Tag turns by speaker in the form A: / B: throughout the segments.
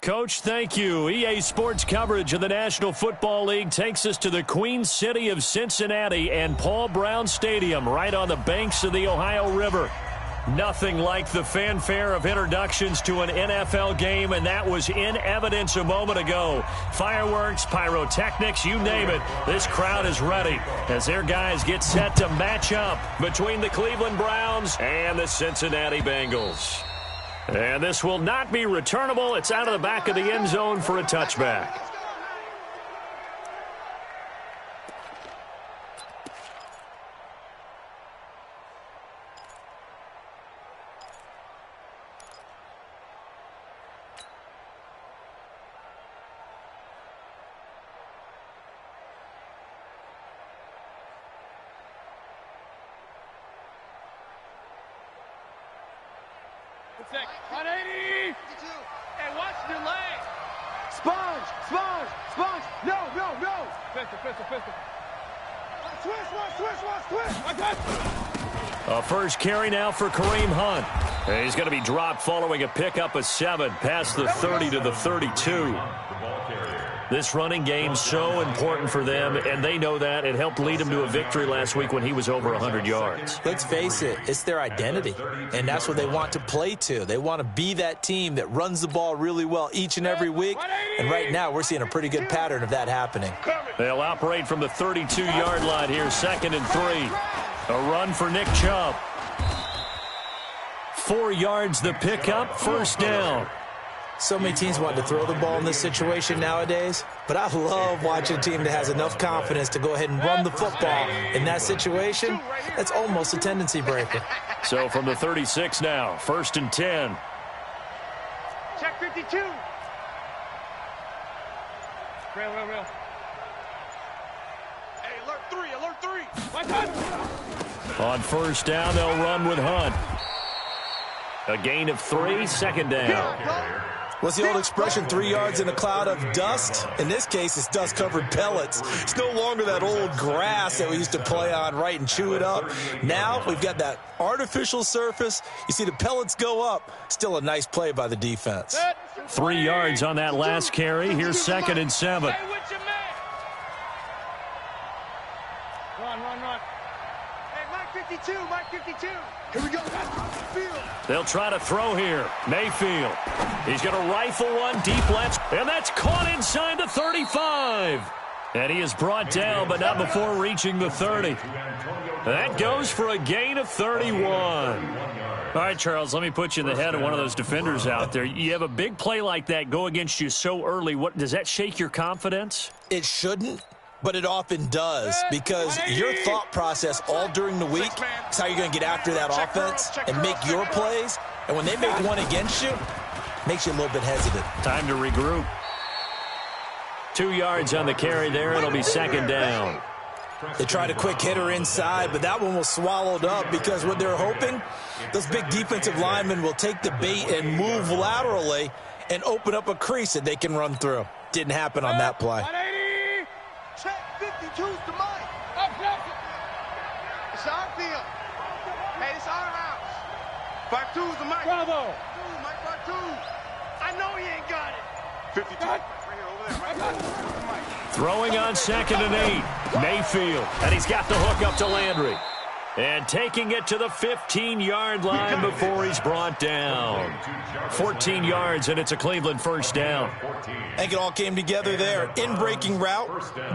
A: Coach, thank you. EA Sports coverage of the National Football League takes us to the Queen City of Cincinnati and Paul Brown Stadium right on the banks of the Ohio River. Nothing like the fanfare of introductions to an NFL game, and that was in evidence a moment ago. Fireworks, pyrotechnics, you name it. This crowd is ready as their guys get set to match up between the Cleveland Browns and the Cincinnati Bengals. And this will not be returnable. It's out of the back of the end zone for a touchback.
B: Six, 180. Hey, watch the leg.
C: Sponge. No. Pistol.
A: A first carry now for Kareem Hunt. And he's going to be dropped following a pickup of 7 past the 30 to the 32. This running game so important for them, and they know that. It helped lead them to a victory last week when he was over 100 yards.
D: Let's face it, it's their identity, and that's what they want to play to. They want to be that team that runs the ball really well each and every week, and right now we're seeing a pretty good pattern of that happening.
A: They'll operate from the 32-yard line here, 2nd and 3. A run for Nick Chubb. 4 yards the pickup, first down.
D: So many teams want to throw the ball in this situation nowadays, but I love watching a team that has enough confidence to go ahead and run the football. In that situation, that's almost a tendency breaker.
A: So from the 36 now, 1st and 10.
B: Check 52. Real. Hey, alert 3. One time.
A: On first down, they'll run with Hunt. A gain of 3, 2nd down.
D: What's the old expression, 3 yards in a cloud of dust? In this case, it's dust-covered pellets. It's no longer that old grass that we used to play on, right, and chew it up. Now we've got that artificial surface. You see the pellets go up. Still a nice play by the defense.
A: 3 yards on that last carry. Here's 2nd and 7.
B: Run. Hey, Mike 52.
C: Here we go. Field.
A: They'll try to throw here. Mayfield. He's going to rifle one deep left, and that's caught inside the 35. And he is brought down, but not before reaching the 30. That goes for a gain of 31. All right, Charles, let me put you in the head of one of those defenders out there. You have a big play like that go against you so early. What does that shake your confidence?
D: It shouldn't, but it often does, because your thought process all during the week is how you're going to get after that offense and make your plays. And when they make one against you, it makes you a little bit hesitant.
A: Time to regroup. 2 yards on the carry there. It'll be 2nd down.
D: They tried a quick hitter inside, but that one was swallowed up because what they're hoping, those big defensive linemen will take the bait and move laterally and open up a crease that they can run through. Didn't happen on that play.
B: 180.
C: Check 52's the mic.
B: It's our field. Hey, it's our house.
C: Part 2's the mic.
B: Bravo.
C: Mike, part 2.
B: I know he ain't got it.
C: 52. Right here, over there.
A: Throwing on 2nd and 8. Mayfield. And he's got the hook up to Landry. And taking it to the 15-yard line before he's brought down. 14 yards, and it's a Cleveland first down.
D: I think it all came together there. In-breaking route,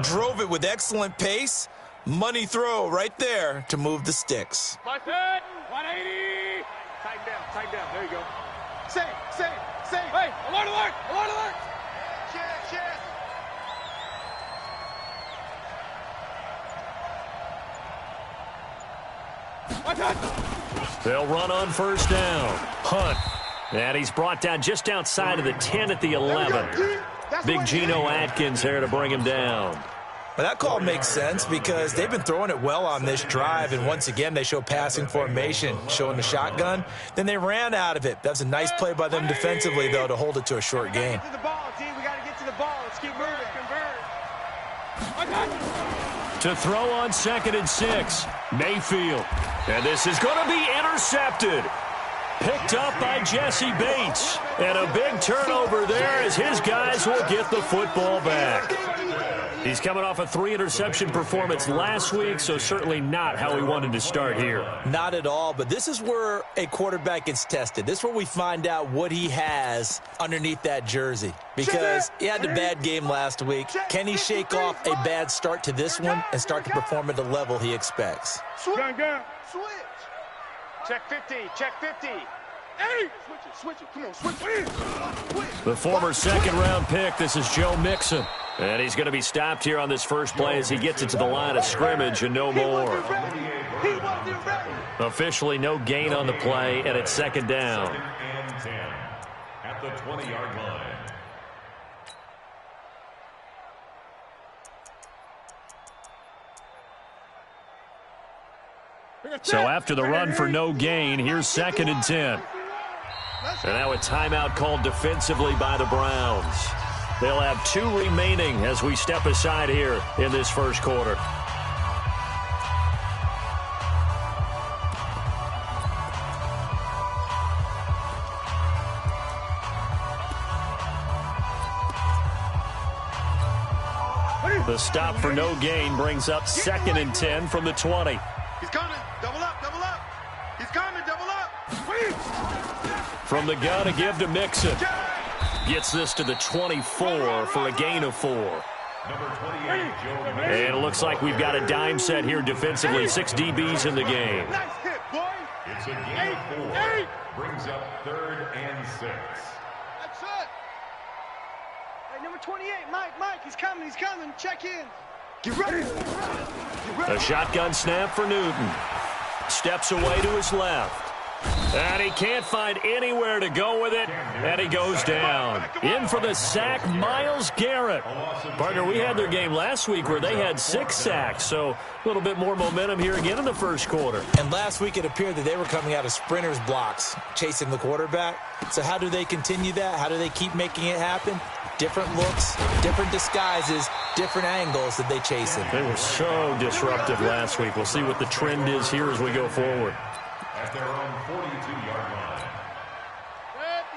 D: drove it with excellent pace. Money throw right there to move the sticks.
B: 180.
C: Tighten down. There you go.
B: Safe. Hey, alert.
C: Check.
A: They'll run on first down. Hunt. And he's brought down just outside of the 10 at the 11. Big Geno Atkins there to bring him down.
D: But that call makes sense because they've been throwing it well on this drive, and once again they show passing formation, showing the shotgun. Then they ran out of it. That's a nice play by them defensively, though, to hold it to a short gain.
B: We got to get to the ball. Let's keep moving.
A: To throw on 2nd and 6. Mayfield. And this is going to be intercepted. Picked up by Jesse Bates. And a big turnover there as his guys will get the football back. He's coming off a 3-interception performance last week, so certainly not how he wanted to start here.
D: Not at all, but this is where a quarterback gets tested. This is where we find out what he has underneath that jersey. Because he had a bad game last week. Can he shake off a bad start to this one and start to perform at the level he expects?
C: Switch. Check 50. Check 50. Hey! Switch it. Come on, switch.
A: The former second-round pick, this is Joe Mixon. And he's going to be stopped here on this first play as he gets it to the line of scrimmage and no more. Officially no gain on the play, and it's second down.
E: And 10 at the 20-yard line.
A: So after the run for no gain, here's second and 10. And now a timeout called defensively by the Browns. They'll have 2 remaining as we step aside here in this first quarter. The stop for no gain brings up second and 10 from the 20.
C: He's coming. Double up. He's coming. Double up.
A: From the gun, a give to Mixon. Gets this to the 24 for a gain of 4. And it looks like we've got a dime set here defensively. 6 DBs in the game.
C: Nice hit, boy.
E: It's a gain of 4. Brings up 3rd and 6.
B: That's it. Hey, number 28, Mike, he's coming. Check in.
C: Get ready.
A: A shotgun snap for Newton. Steps away to his left. And he can't find anywhere to go with it, and he goes down. In for the sack, Myles Garrett. Partner, we had their game last week where they had 6 sacks, so a little bit more momentum here again in the first quarter.
D: And last week it appeared that they were coming out of sprinters blocks, chasing the quarterback. So how do they continue that? How do they keep making it happen? Different looks, different disguises, different angles that they chase him.
A: They were so disruptive last week. We'll see what the trend is here as we go forward.
E: At their own 42-yard line.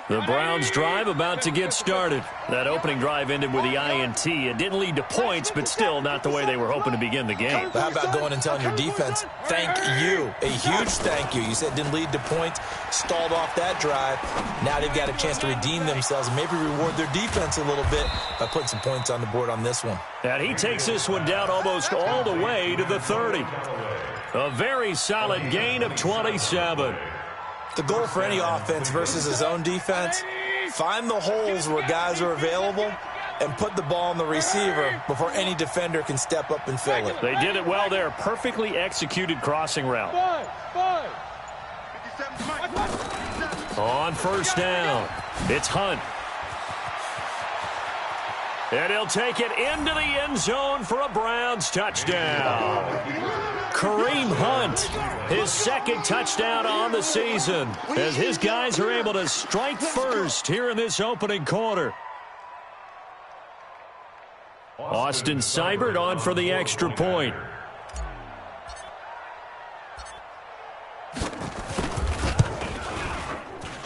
A: The Browns drive about to get started. That opening drive ended with the INT. It didn't lead to points, but still not the way they were hoping to begin the game.
D: But how about going and telling your defense, thank you, a huge thank you. You said it didn't lead to points, stalled off that drive. Now they've got a chance to redeem themselves and maybe reward their defense a little bit by putting some points on the board on this one.
A: And he takes this one down almost all the way to the 30. A very solid gain of 27.
D: The goal for any offense versus his own defense, find the holes where guys are available and put the ball on the receiver before any defender can step up and fill it.
A: They did it well there. Perfectly executed crossing route. On first down, it's Hunt. And he'll take it into the end zone for a Browns touchdown. Kareem Hunt, his second touchdown on the season, as his guys are able to strike first here in this opening quarter. Austin Seibert on for the extra point.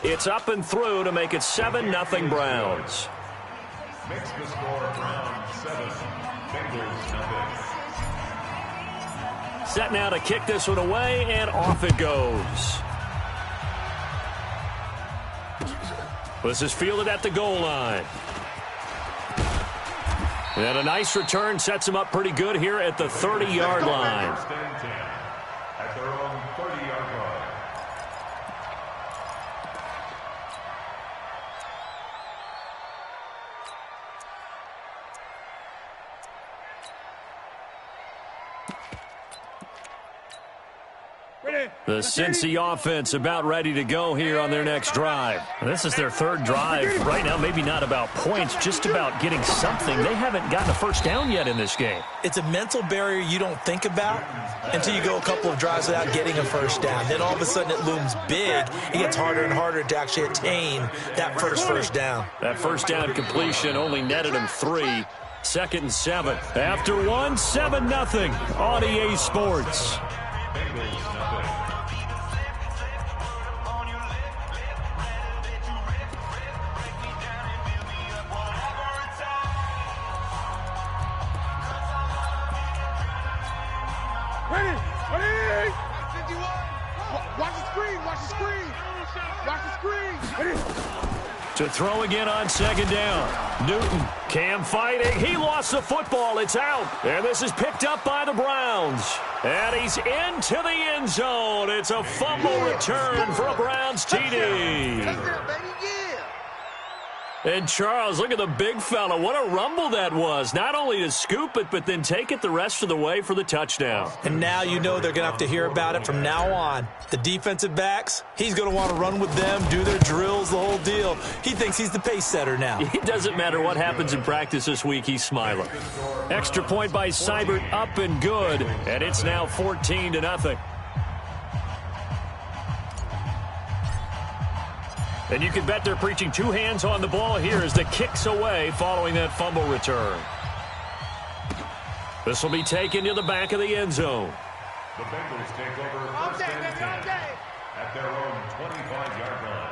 A: It's up and through to make it 7-0 Browns.
E: Makes the score Browns 7, Bengals 0.
A: Set now to kick this one away, and off it goes. This is fielded at the goal line. And a nice return sets him up pretty good here at the 30-yard line.
E: At their own 30-yard line.
A: The Cincy offense about ready to go here on their next drive. This is their 3rd drive. Right now, maybe not about points, just about getting something. They haven't gotten a first down yet in this game.
D: It's a mental barrier you don't think about until you go a couple of drives without getting a first down. Then all of a sudden it looms big. It gets harder and harder to actually attain that first down.
A: That first down completion only netted him 3. 2nd and 7. After 1, 7-0 on EA Sports. To throw again on second down. Newton, Cam fighting. He lost the football. It's out. And this is picked up by the Browns. And he's into the end zone. It's a fumble return for a Browns TD. And Charles, look at the big fella. What a rumble that was. Not only to scoop it, but then take it the rest of the way for the touchdown.
D: And now you know they're going to have to hear about it from now on. The defensive backs, he's going to want to run with them, do their drills, the whole deal. He thinks he's the pace setter now.
A: It doesn't matter what happens in practice this week, he's smiling. Extra point by Seibert, up and good. And it's now 14-0. And you can bet they're preaching two hands on the ball here as the kick's away following that fumble return. This will be taken to the back of the end zone.
E: The Bengals take over first and 10 at their own 25-yard line.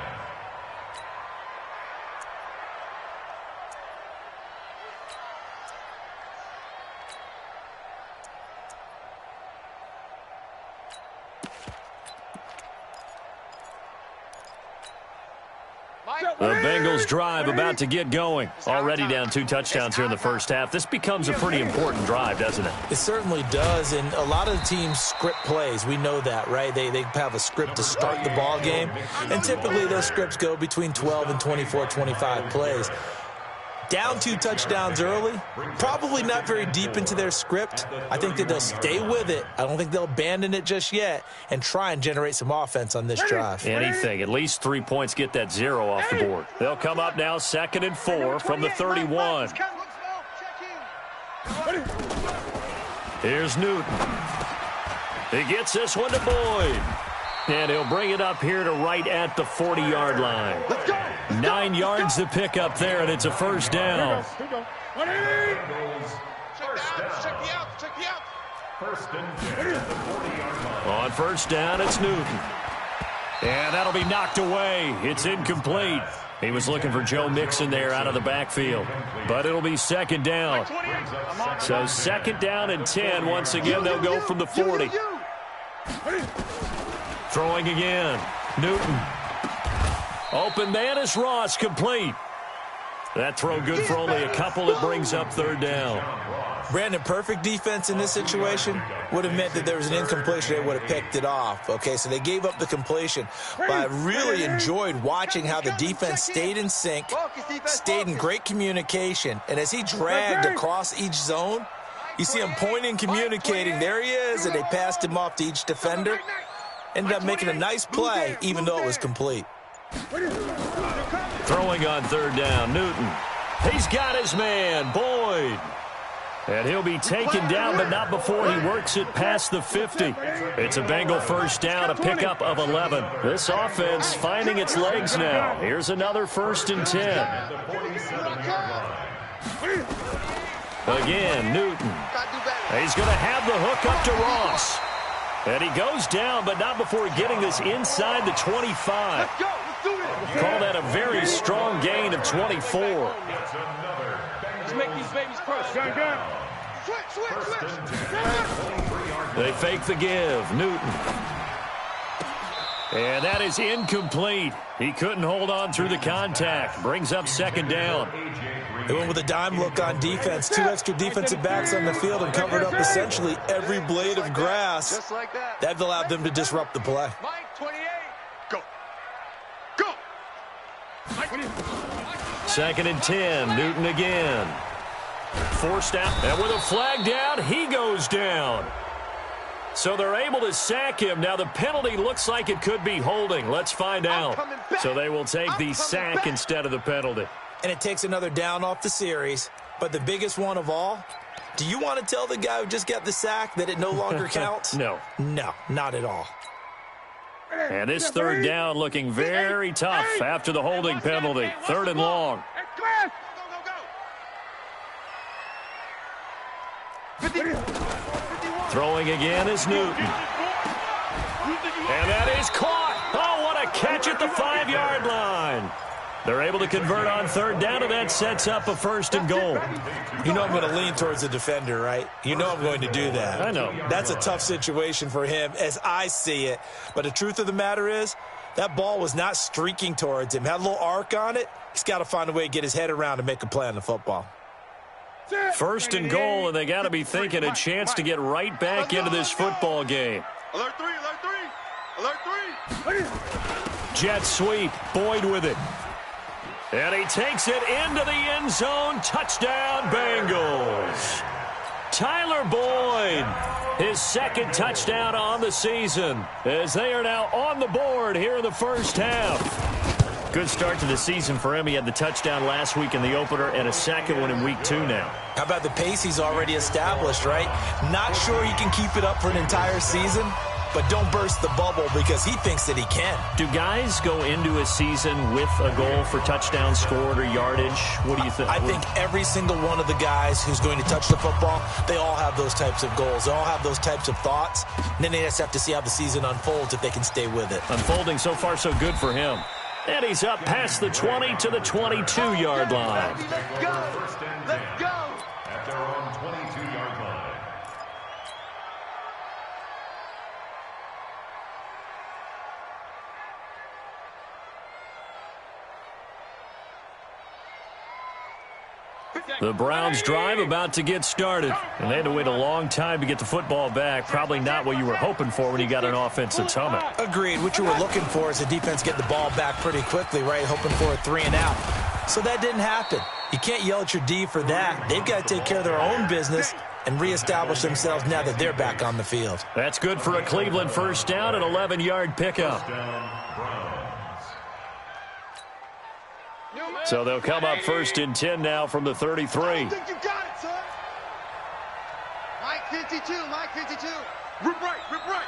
A: The Bengals drive about to get going. Already down 2 touchdowns here in the first half. This becomes a pretty important drive, doesn't it?
D: It certainly does, and a lot of the teams script plays. We know that, right? They have a script to start the ball game, and typically those scripts go between 12 and 24, 25 plays. Down 2 touchdowns early, probably not very deep into their script. I think that they'll stay with it. I don't think they'll abandon it just yet and try and generate some offense on this drive.
A: Anything. At least 3 points get that 0 off the board. They'll come up now 2nd and 4 from the 31. Here's Newton. He gets this one to Boyd. And he'll bring it up here to right at the 40-yard line. 9 yards to pick up there, and it's a first down.
E: Check the out. First and 10 at the 40-yard line.
A: On first down, it's Newton. And that'll be knocked away. It's incomplete. He was looking for Joe Mixon there out of the backfield. But it'll be second down. So second down and 10. Once again, they'll go from the 40. Throwing again. Newton. Open man is Ross, complete. That throw good for only a couple. It brings up third down.
D: Brandon, perfect defense in this situation would have meant that there was an incompletion. They would have picked it off. Okay, so they gave up the completion. But I really enjoyed watching how the defense stayed in sync, stayed in great communication. And as he dragged across each zone, you see him pointing, communicating. There he is, and they passed him off to each defender. Ended up making a nice play, even though it was complete.
A: Throwing on third down, Newton. He's got his man, Boyd. And he'll be taken down, but not before he works it past the 50. It's a Bengal first down, a pickup of 11. This offense finding its legs now. Here's another first and 10. Again, Newton. He's going to have the hook up to Ross. And he goes down, but not before getting this inside the 25. Call that a very strong gain of 24.
C: Let's make these babies crush.
A: They fake the give. Newton. And that is incomplete. He couldn't hold on through the contact. Brings up second down.
D: They went with a dime look on defense. 2 extra defensive backs on the field and covered up essentially every blade of grass.
B: Just like that.
D: That allowed them to disrupt the play.
C: Mike, 28.
B: Go. Go.
A: Second and 10. Newton again. Forced out. And with a flag down, he goes down. So they're able to sack him. Now the penalty looks like it could be holding. Let's find out. So they will take the sack instead of the penalty.
D: And it takes another down off the series. But the biggest one of all, do you want to tell the guy who just got the sack that it no longer counts?
A: No.
D: No, not at all.
A: And this third down looking very tough after the holding penalty. Third and long. Throwing again is Newton. And that is caught. Oh, what a catch at the 5-yard line. They're able to convert on third down, and that sets up a first and goal.
D: You know I'm going to lean towards the defender, right? You know I'm going to do that.
A: I know.
D: That's a tough situation for him as I see it. But the truth of the matter is, That ball was not streaking towards him. Had a little arc on it. He's got to find a way to get his head around and make a play on the football.
A: First and goal, and they got to be thinking a chance to get right back into this football game.
C: Alert 3, alert 3, alert 3.
A: Jet sweep, Boyd with it. And he takes it into the end zone. Touchdown, Bengals. Tyler Boyd, his second touchdown on the season, as they are now on the board here in the first half. Good start to the season for him. He had the touchdown last week in the opener and a second one in week 2 now.
D: How about the pace he's already established, right? Not sure he can keep it up for an entire season, but don't burst the bubble because he thinks that he can.
A: Do guys go into a season with a goal for touchdowns scored or yardage? What do you think?
D: I think every single one of the guys who's going to touch the football, they all have those types of goals. They all have those types of thoughts. And then they just have to see how the season unfolds if they can stay with it.
A: Unfolding so far so good for him. And he's up past the 20 to the 22-yard line.
C: Let's go. Let's go. At their own 22-yard line.
A: The Browns drive about to get started. And they had to wait a long time to get the football back. Probably not what you were hoping for when you got an offense that's humming.
D: Agreed. What you were looking for is the defense get the ball back pretty quickly, right? Hoping for a 3 and out. So that didn't happen. You can't yell at your D for that. They've got to take care of their own business and reestablish themselves now that they're back on the field.
A: That's good for a Cleveland first down, an 11-yard pickup. So they'll come up first and 10 now from the 33.
B: I think you got it, son. Mike 52, Mike 52.
C: Rip right, rip right.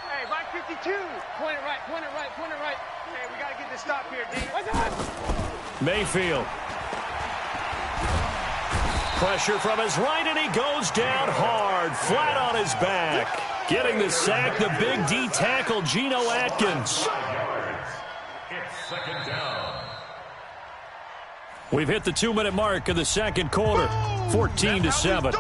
B: Hey, Mike 52. Point it right, point it right, point it right. Hey, we got to get this stop here, D. What's up?
A: Mayfield. Pressure from his right, and he goes down hard, flat on his back. Getting the sack, the big D tackle, Geno Atkins.
C: It's second down.
A: We've hit the 2-minute mark of the second quarter, 14-7.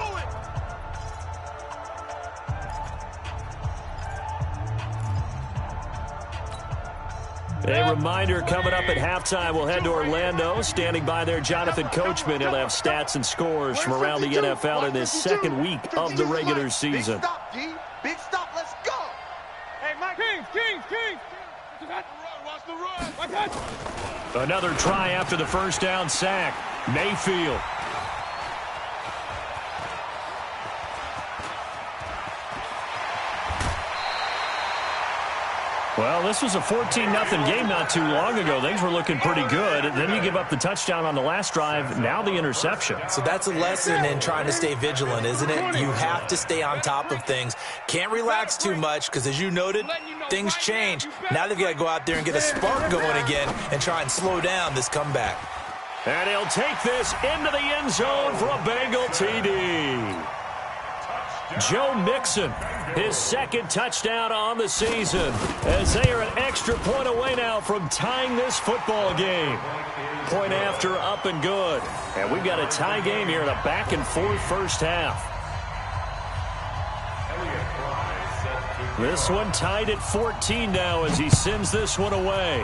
A: A reminder coming up at halftime, we'll head to Orlando. Standing by there, Jonathan Coachman. He'll have stats and scores from around the NFL in this second week of the regular season.
B: Big stop, D. Big stop. Let's go. Hey, Mike. King. Watch the run. Watch that.
A: Another try after the first down sack. Mayfield. Well, this was a 14-0 game not too long ago. Things were looking pretty good. Then you give up the touchdown on the last drive. Now the interception.
D: So that's a lesson in trying to stay vigilant, isn't it? You have to stay on top of things. Can't relax too much because, as you noted, things change. Now they've got to go out there and get a spark going again and try and slow down this comeback.
A: And he'll take this into the end zone for a Bengal TD. Joe Mixon, his second touchdown on the season, as they are an extra point away now from tying this football game. Point after, up and good. And we've got a tie game here in a back-and-forth first half. This one tied at 14 now as he sends this one away.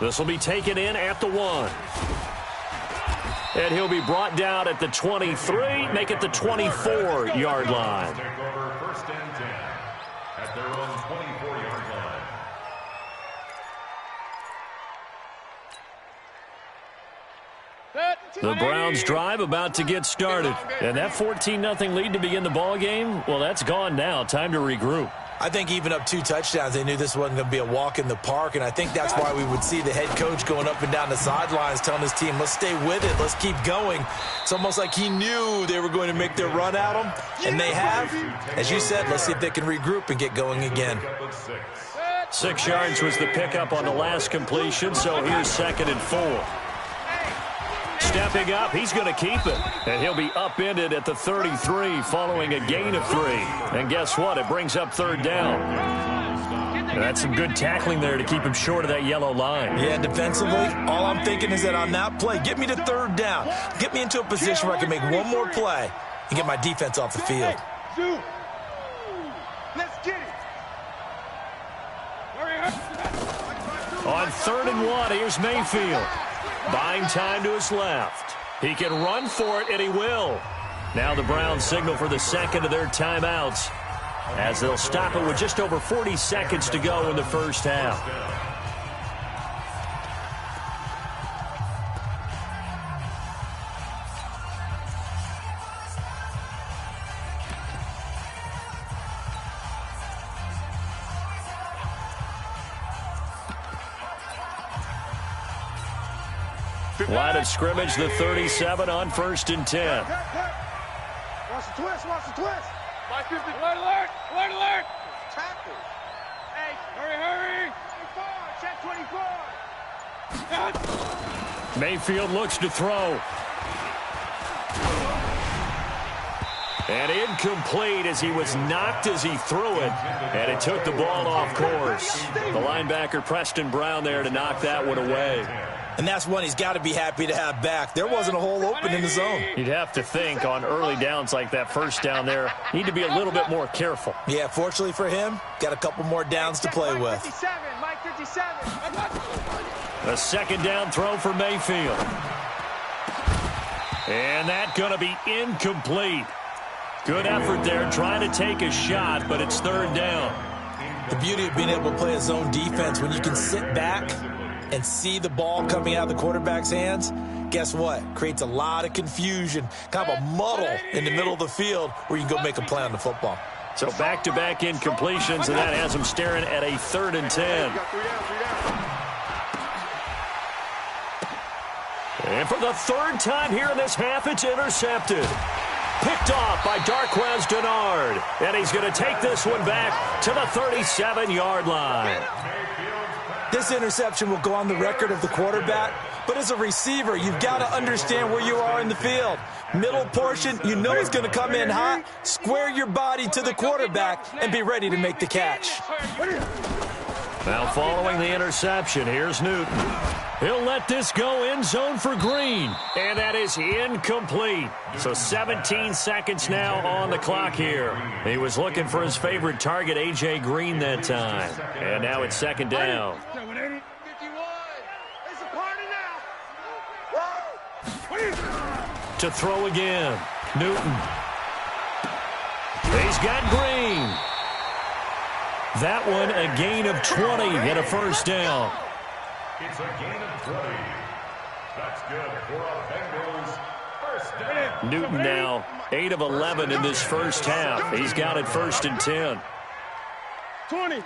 A: This will be taken in at the 1. And he'll be brought down at the 23, make it the 24-yard line.
C: Take over first and 10 at their own 24-yard line.
A: The Browns drive about to get started. And that 14-0 lead to begin the ball game, well, that's gone now. Time to regroup.
D: I think even up 2 touchdowns, they knew this wasn't going to be a walk in the park, and I think that's why we would see the head coach going up and down the sidelines telling his team, let's stay with it, let's keep going. It's almost like he knew they were going to make their run at him, and they have. As you said, let's see if they can regroup and get going again.
A: 6 yards was the pickup on the last completion, so here's 2nd and 4. Stepping up, he's going to keep it. And he'll be upended at the 33 following a gain of 3. And guess what? It brings up 3rd down. And that's some good tackling there to keep him short of that yellow line.
D: Yeah, defensively, all I'm thinking is that on that play, get me to 3rd down. Get me into a position where I can make one more play and get my defense off the field.
B: Let's get it.
A: 3rd and 1. Here's Mayfield. Buying time to his left. He can run for it, and he will. Now the Browns signal for the second of their timeouts, as they'll stop it with just over 40 seconds to go in the first half. Line of scrimmage, the 37 on 1st and 10.
C: Watch the twist, watch the twist.
B: Mike 50, alert, alert, alert, alert.
C: Tackle.
B: Hey, hurry, hurry.
C: 24, check 24.
A: Mayfield looks to throw. And incomplete as he was knocked as he threw it. And it took the ball off course. The linebacker, Preston Brown, there to knock that one away.
D: And that's one he's got to be happy to have back. There wasn't a hole open in the zone.
A: You'd have to think on early downs like that first down there, need to be a little bit more careful.
D: Yeah, fortunately for him, got a couple more downs to play with.
C: Mike 57.
A: A second down throw for Mayfield. And that's going to be incomplete. Good effort there, trying to take a shot, but it's 3rd down.
D: The beauty of being able to play a zone defense, when you can sit back and see the ball coming out of the quarterback's hands, guess what? Creates a lot of confusion, kind of a muddle in the middle of the field where you can go make a play on the football.
A: So back-to-back incompletions, and that has him staring at a 3rd and 10. And for the 3rd time here in this half, it's intercepted. Picked off by Darquez Denard. And he's going to take this one back to the 37-yard line.
D: This interception will go on the record of the quarterback, but as a receiver, you've got to understand where you are in the field. Middle portion, you know it's going to come in hot. Square your body to the quarterback and be ready to make the catch.
A: Now following the interception, here's Newton. He'll let this go end zone for Green. And that is incomplete. So 17 seconds now on the clock here. He was looking for his favorite target, A.J. Green, that time. And now it's 2nd down.
C: 51. It's a party now.
A: To throw again. Newton. He's got Green. That one a gain of 20 and a 1st down.
E: It's a gain of 20. That's good for a Bengals 1st down.
A: Newton now 8 of 11 in this first half. He's got it 1st and 10.
C: 20.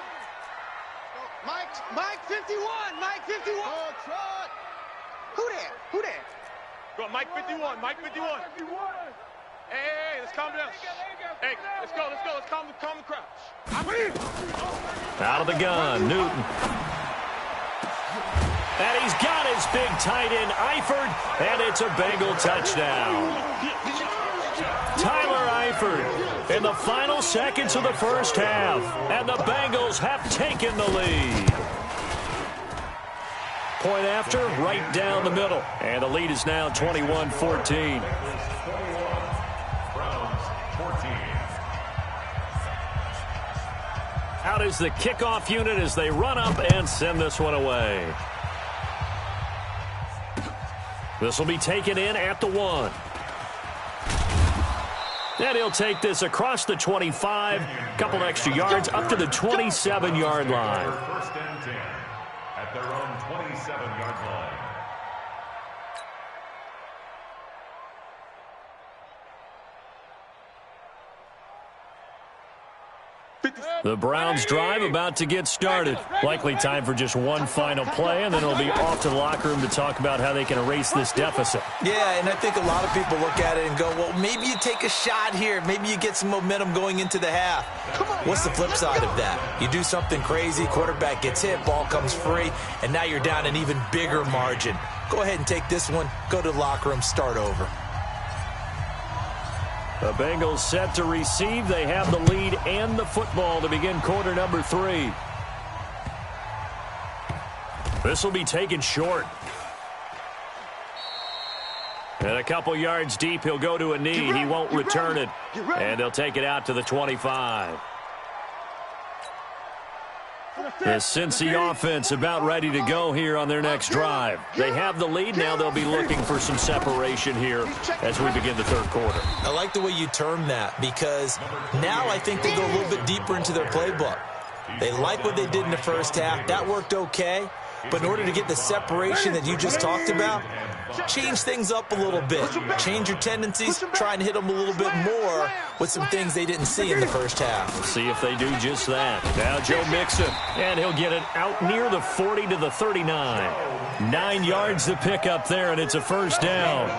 C: Mike 51. Mike 51. Who there? Who there?
B: Go, Mike 51, Mike 51. Hey, let's calm down. Hey, let's go, let's calm the crowd.
A: Out of the gun, Newton. And he's got his big tight end, Eifert, and it's a Bengal touchdown. Tyler Eifert in the final seconds of the first half, and the Bengals have taken the lead. Point after, right down the middle, and the lead is now 21-14. Out is the kickoff unit as they run up and send this one away. This will be taken in at the 1. And he'll take this across the 25, couple extra yards up to the 27-yard line.
E: 1st and 10 at their own 27-yard line.
A: The Browns drive about to get started. Likely time for just one final play, and then it'll be off to the locker room to talk about how they can erase this deficit.
D: Yeah, and I think a lot of people look at it and go, well, maybe you take a shot here. Maybe you get some momentum going into the half. What's the flip side of that? You do something crazy, quarterback gets hit, ball comes free, and now you're down an even bigger margin. Go ahead and take this one, go to the locker room, start over.
A: The Bengals set to receive. They have the lead and the football to begin quarter number 3. This will be taken short. And a couple yards deep, he'll go to a knee. He won't return it. And they'll take it out to the 25. The Cincy offense about ready to go here on their next drive. They have the lead. Now they'll be looking for some separation here as we begin the third quarter.
D: I like the way you term that, because now I think they go a little bit deeper into their playbook. They like what they did in the first half. That worked okay. But in order to get the separation that you just talked about, change things up a little bit. Change your tendencies, try and hit them a little bit more with some things they didn't see in the first half.
A: We'll see if they do just that. Now Joe Mixon, and he'll get it out near the 40 to the 39. 9 yards to pick up there, and it's a first down.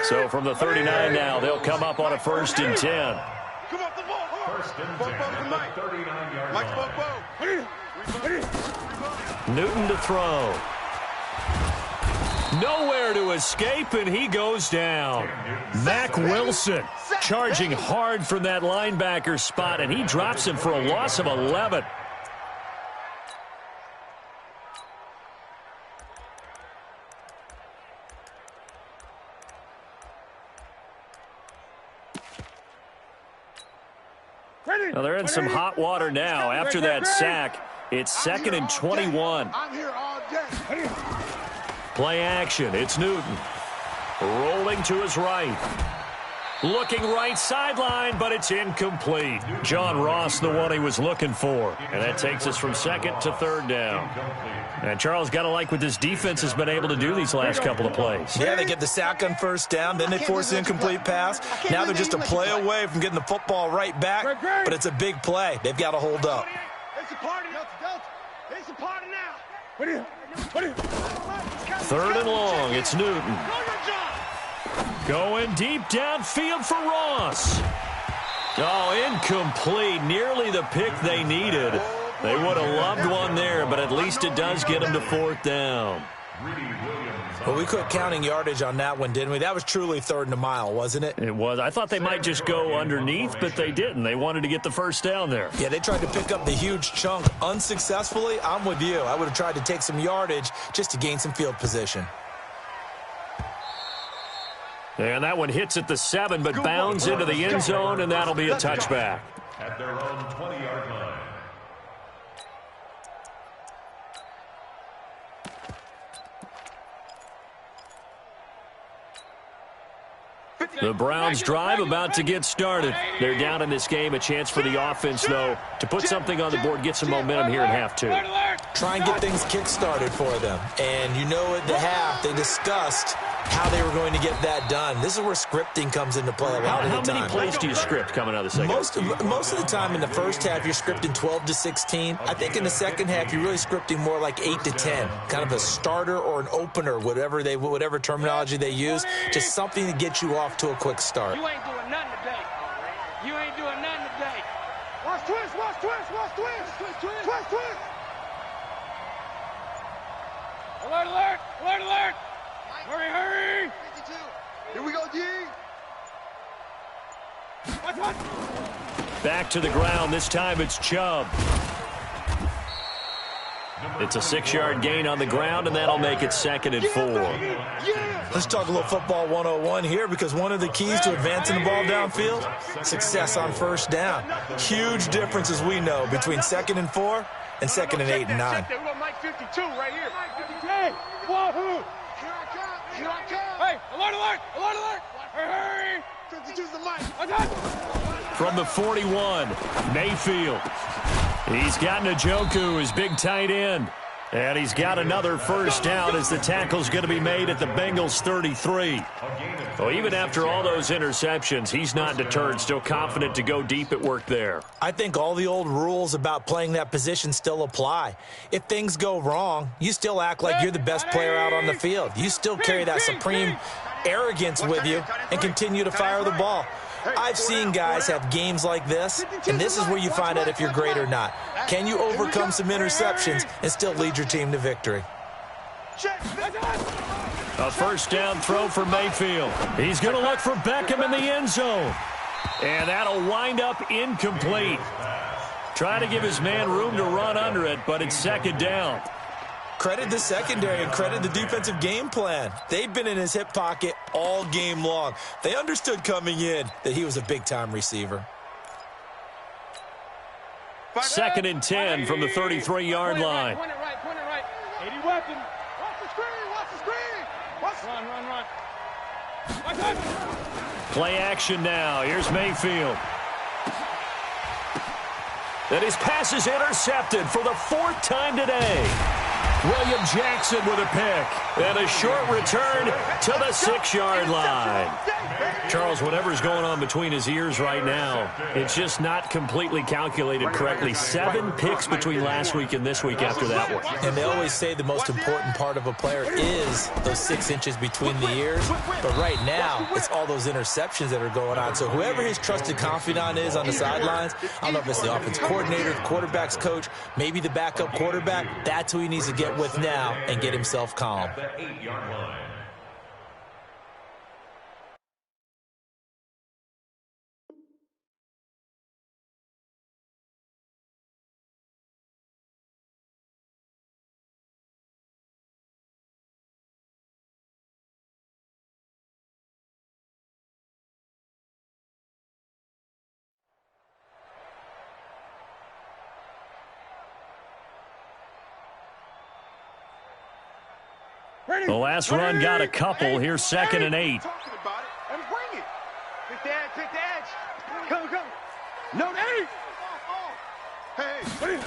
A: So from the 39 now, they'll come up on a 1st and 10.
E: First and 10 at the 39-yard line.
A: Newton to throw. Nowhere to escape, and he goes down. Mack Wilson charging hard from that linebacker spot, and he drops him for a loss of 11. Well, they're in some hot water now. After that sack, it's 2nd and 21.
C: I'm here all day.
A: Play action. It's Newton. Rolling to his right. Looking right sideline, but it's incomplete. John Ross, the one he was looking for. And that takes us from 2nd to 3rd down. And Charles, got to like what this defense has been able to do these last couple of plays.
D: Yeah, they get the sack on 1st down, then they force an incomplete pass. Now they're just a play away from getting the football right back, but it's a big play. They've got to hold up.
C: It's a party. It's a party now.
A: 3rd and long. It's Newton. Going deep downfield for Ross. Oh, incomplete. Nearly the pick they needed. They would have loved one there, but at least it does get them to 4th down.
D: Well, we quit counting yardage on that one, didn't we? That was truly 3rd and a mile, wasn't it?
A: It was. I thought they might just go underneath, but they didn't. They wanted to get the 1st down there.
D: Yeah, they tried to pick up the huge chunk unsuccessfully. I'm with you. I would have tried to take some yardage just to gain some field position.
A: And that one hits at the 7, but bounds into the end zone, and that'll be a touchback.
E: At their own 20-yard line.
A: The Browns drive about to get started. They're down in this game. A chance for the offense, though, to put something on the board, get some momentum here in half 2.
D: Try and get things kick-started for them. And you know at the half, they discussed how they were going to get that done. This is where scripting comes into play a lot of the time.
A: How many plays do you script coming out of the second half?
D: Most of the time in the first half, you're scripting 12 to 16. I think in the second half, you're really scripting more like 8 to 10. Kind of a starter or an opener, whatever terminology they use. Just something to get you off to a quick start.
C: You ain't doing nothing today. You ain't doing nothing today. Watch twist, watch twist, watch twist. Twist, twist. Alert, alert, alert, alert. Hurry, hurry. 52. Here we go, D. Watch.
A: Back to the ground. This time it's Chubb. It's a 6-yard gain on the ground, and that'll make it 2nd and 4.
D: Let's talk a little football 101 here, because one of the keys to advancing the ball downfield, success on 1st down. Huge difference, as we know, between 2nd and 4 and 2nd and 8 and 9.
C: We got Mike 52 right here. Mike 52. Hey, wahoo. Here I come. Hey, alert, alert, alert, alert. Hurry. 52's the mic.
A: From the 41, Mayfield. He's got Njoku, his big tight end. And he's got another 1st down as the tackle's going to be made at the Bengals 33. Well, even after all those interceptions, he's not deterred, still confident to go deep at work there.
D: I think all the old rules about playing that position still apply. If things go wrong, you still act like you're the best player out on the field. You still carry that supreme arrogance with you and continue to fire the ball. I've seen guys have games like this, and this is where you find out if you're great or not. Can you overcome some interceptions and still lead your team to victory?
A: A 1st down throw for Mayfield. He's going to look for Beckham in the end zone. And that'll wind up incomplete. Try to give his man room to run under it, but it's 2nd down.
D: Credit the secondary and credit the defensive game plan. They've been in his hip pocket all game long. They understood coming in that he was a big-time receiver.
A: 2nd and 10 from the 33-yard line.
C: Point it right. 80 weapon. Watch the screen. Run.
A: Play action now. Here's Mayfield. And his pass is intercepted for the 4th time today. William Jackson with a pick. And a short return to the 6-yard line. Charles, whatever's going on between his ears right now, it's just not completely calculated correctly. 7 picks between last week and this week after that one.
D: And they always say the most important part of a player is those 6 inches between the ears. But right now, it's all those interceptions that are going on. So whoever his trusted confidant is on the sidelines, I don't know if it's the offense coordinator, the quarterback's coach, maybe the backup quarterback, that's who he needs to get with now and get himself calm.
E: The 8-yard line.
A: The last run got a couple. Here's 2nd and 8.
C: Talking about it. And bring it. Take the edge. Come. No, 8. Hey.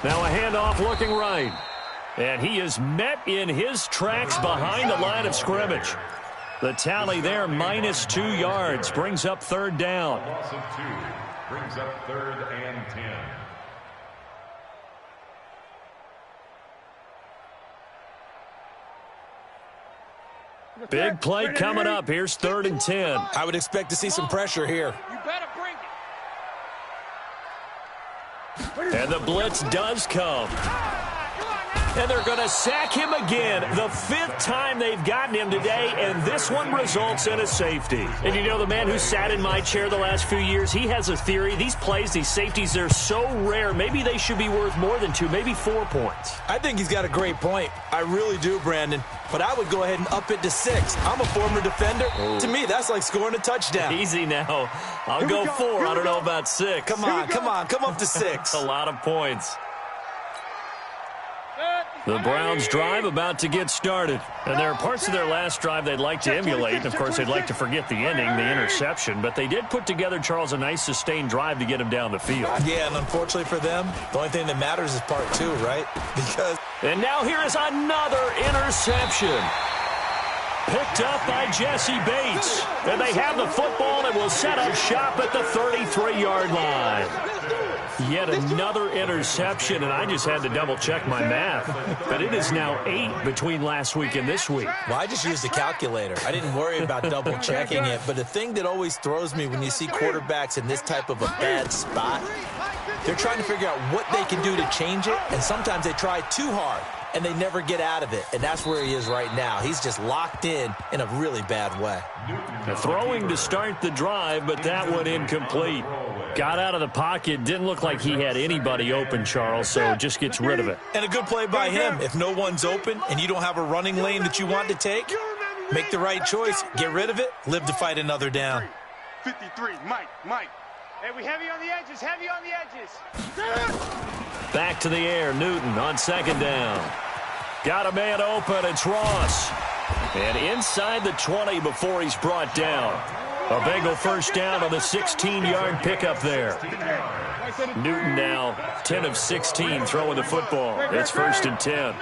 A: Now a handoff looking right. And he is met in his tracks behind the line of scrimmage. The tally there, -2 yards, brings up 3rd down.
E: Loss of 2 brings up 3rd and 10.
A: Big play coming up. Here's 3rd and 10.
D: I would expect to see some pressure here.
C: You better bring it.
A: And the blitz does come. And they're going to sack him again. The 5th time they've gotten him today, and this one results in a safety. And you know, the man who sat in my chair the last few years, he has a theory. These plays, these safeties, they're so rare. Maybe they should be worth more than 2, maybe 4 points.
D: I think he's got a great point. I really do, Brandon. But I would go ahead and up it to 6. I'm a former defender.
A: Oh.
D: To me, that's like scoring a touchdown.
A: Easy now. I'll go 4. I don't know about 6.
D: Come on. Come up to 6.
A: A lot of points. The Browns' drive about to get started. And there are parts of their last drive they'd like to emulate. And, of course, they'd like to forget the ending, the interception. But they did put together, Charles, a nice sustained drive to get him down the field.
D: Yeah, and unfortunately for them, the only thing that matters is part 2, right? Because...
A: And now here is another interception. Picked up by Jesse Bates. And they have the football and will set up shop at the 33-yard line. Yet another interception, and I just had to double-check my math. But it is now 8 between last week and this week.
D: Well, I just used a calculator. I didn't worry about double-checking it. But the thing that always throws me when you see quarterbacks in this type of a bad spot, they're trying to figure out what they can do to change it, and sometimes they try too hard, and they never get out of it. And that's where he is right now. He's just locked in a really bad way.
A: Throwing to start the drive, but that one incomplete. Got out of the pocket. Didn't look like he had anybody open, Charles, so just gets rid of it.
D: And a good play by him. If no one's open and you don't have a running lane that you want to take, make the right choice. Get rid of it. Live to fight another down.
C: 53, Mike. Hey, we heavy on the edges.
A: Back to the air. Newton on 2nd down. Got a man open. It's Ross. And inside the 20 before he's brought down. A Bengal first down on the 16-yard pickup there. Newton now 10 of 16 throwing the football. It's 1st and 10.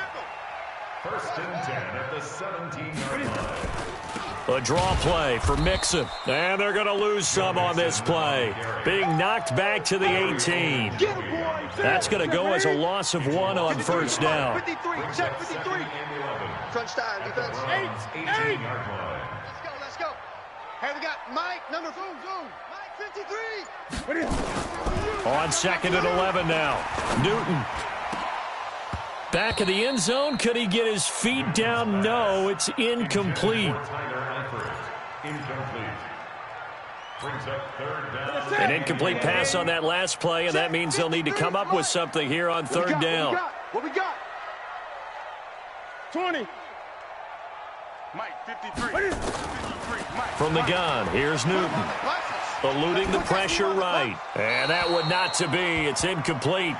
E: 1st and 10 at the 17-yard line.
A: A draw play for Mixon. And they're going to lose some on this play. Being knocked back to the 18. That's going to go as a loss of 1 on 1st down.
C: 53, check 53.
B: Crunch time, defense.
E: 18-yard line.
B: Let's go. Hey, we got Mike, number boom. Mike, 53.
A: On 2nd and 11 now. Newton. Back of the end zone. Could he get his feet down? No, it's incomplete. An incomplete pass on that last play, and that means they'll need to come up with something here on 3rd down.
C: What we got? 20. Mike, 53.
A: From the gun, here's Newton. Eluding the pressure right. And that would not to be. It's incomplete.